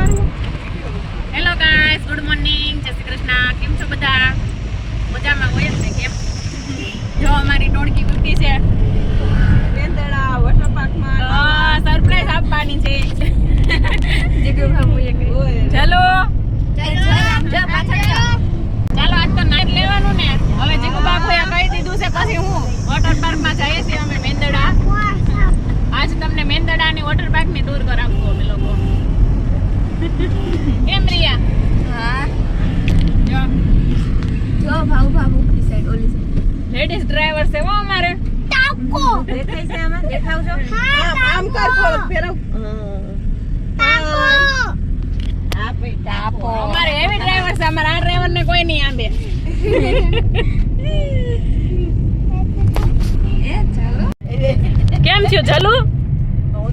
Hello guys, good morning, જય શ્રી કૃષ્ણ. કેમ છો બધા? મજામાં હોય જ ને? કેમ જો અમારી ટોળકી ઉઠી છે, મેંદડા વોટર પાર્કમાં સરપ્રાઈઝ આપવાની છે. જીગુ બાબુ એક ચાલો ચાલો આજ તો નાઈટ લેવાનું ને. હવે જીગુ બાબુએ કહી દીધું છે, પછી હું વોટર પાર્કમાં જઈએ છીએ અમે મેંદડા. આજ તમને મેંદડાની વોટર પાર્કની ટૂર કરાવશું અમે લોકો. કેમ રિયા? હા જો ભાઉ ની સાઈડ ઓલી સાઈડ લેડીઝ ડ્રાઈવર છે હો અમારે. ટાકો દેખાય છે આમાં? દેખાવજો. હા આમ કર થોડું ફેરવ. હા ભાઈ ટાકો અમારે હેવી ડ્રાઈવર છે. અમારા આ ડ્રાઈવર ને કોઈ નહીં આંબે. એ ચાલો કેમ છે જલુ?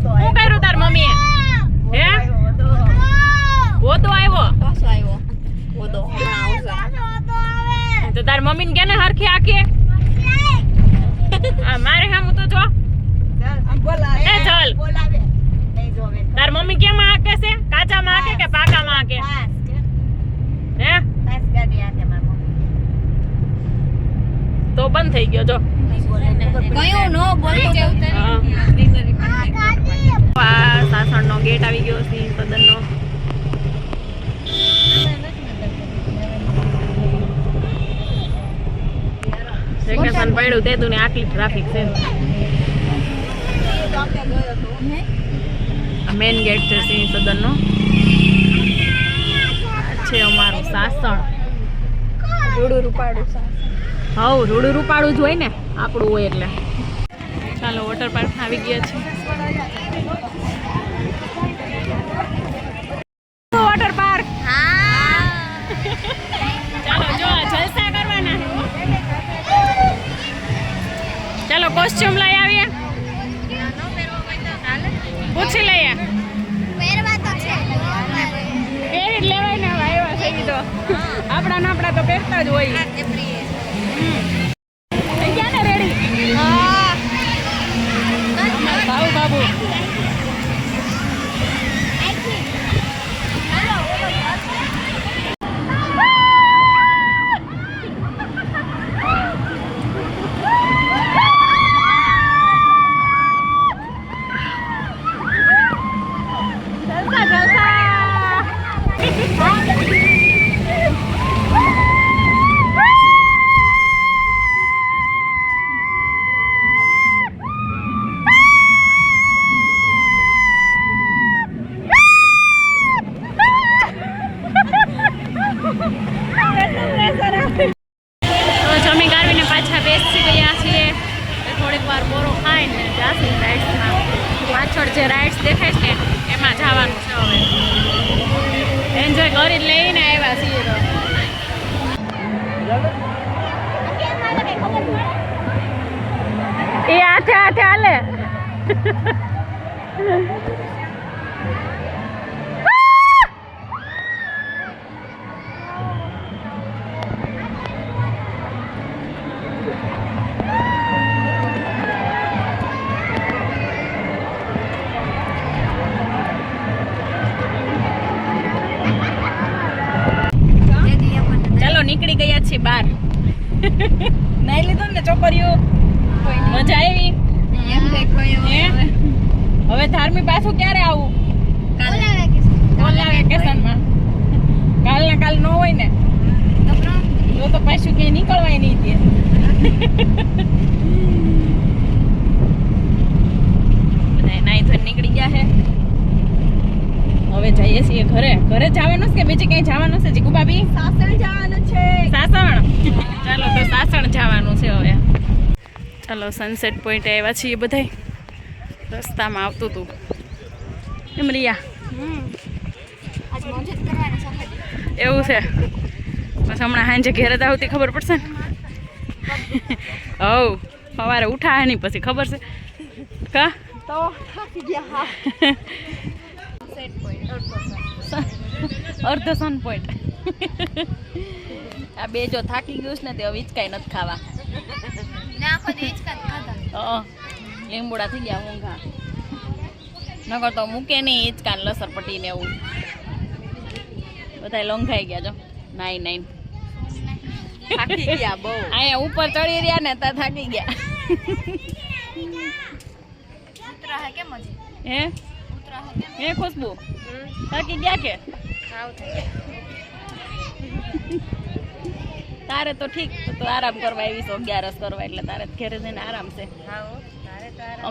શું કર્યું તાર મમ્મીએ? હે ઓતો આવ્યો? પાછો આવ્યો ઓદો તો તાર મમ્મી ને કેને હરખી આખી મારે હામું તો જો. આમ બોલા એ ચાલ બોલાવે નહીં જોવે તાર મમ્મી કેમાં હાકે છે? કાચામાં હાકે કે પાકામાં હાકે? હે પાસ ગાડી આતે મામો તો બંધ થઈ ગયો જો. કયું નો બોલતો આ સાસણનો ગેટ આવી ગયો છે સદનનો. વેકેશન પડ્યું તે તું ને આટલી ટ્રાફિક છે. મેન ગેટ છે સિંહ સદનનો. છે અમારું સાસણ. રૂડું રૂપાડું હવ રૂડું રૂપાડું જ હોય ને આપણું હોય એટલે. ચાલો વોટર પાર્ક આવી ગયા છે. વોટર પાર્ક ચાલો જો જલસા કરવાના. ચાલો કોસ્ચ્યુમ લઈ આવીએ, પૂછી લઈએ. પહેરી જ લેવાય ને. હવે આવ્યા છે ઈ તો આપણા ને આપણા તો પહેરતા જ હોય. થઈ ગયા ને રેડી? બાબુ બાબુ જમી કાઢીને પાછા બેસી ગયા છીએ. થોડીક વાર બોરો ખાઈને જાશું રાઇડ્સમાં. પાછળ જે રાઇડ્સ દેખાય છે એમાં જવાનું છે. હવે એન્જોય કરી લઈને આવ્યા છીએ તો. એ હાથે હાથે હાલે. ચાલો નીકળી ગયા છીએ બહાર. નાઈ લીધું ને છોકરીઓ? મજા આવી? હવે ધાર્મી પાછું ક્યારે આવું? ઓલા વેકેશનમાં. કાલ ને કાલ ન હોય ને તો પાછું ક્યાંય નીકળવાય નહીં તે. બધા નાઈ ધોઈને નીકળી ગયા છે. હવે જઈએ છીએ ઘરે. ઘરે જવાનું છે કે બીજે ક્યાંય જવાનું છે જીગુ ભાભી? સાસણ જવાનું છે. સાસણ? ચાલો તો સાસણ જવાનું છે હવે. ચાલો સનસેટ પોઈન્ટ આવ્યા છીએ બધાય. રસ્તામાં આવતું હતું એમ રિયા? એવું છે? બસ હમણાં સાંજે ઘેરે જ આવતી ખબર પડશે ને. હવ સવારે ઉઠા નહીં પછી ખબર છે કા તો થાકી ગયા. અર્ધ સન પોઈન્ટ. આ બે જો થાકી ગયું છે ને તે હવે હિંચકાઈ નથી ખાવા. લીંબુડા થઈ ગયા ઊંઘા. નકર તો મૂકે નહીં હિંચકા લસર પટ્ટી ને એવું. બધા લોંઘાઈ ગયા જો 9 થાકી ગયા બહુ. અહીંયા ઉપર ચડી રહ્યા ને ત્યાં થાકી ગયા ઉતરા હે કેમ હજી? હે ઉતરા હે કેમ? હે ખુશ્બુ થાકી ગયા કે ખાવ થઈ તારે તો ઠીક તો આરામ કરવા આવી છો 11 કરવા એટલે તારે ઘરે જઈને આરામ છે ખાવ તારે તો આરામ.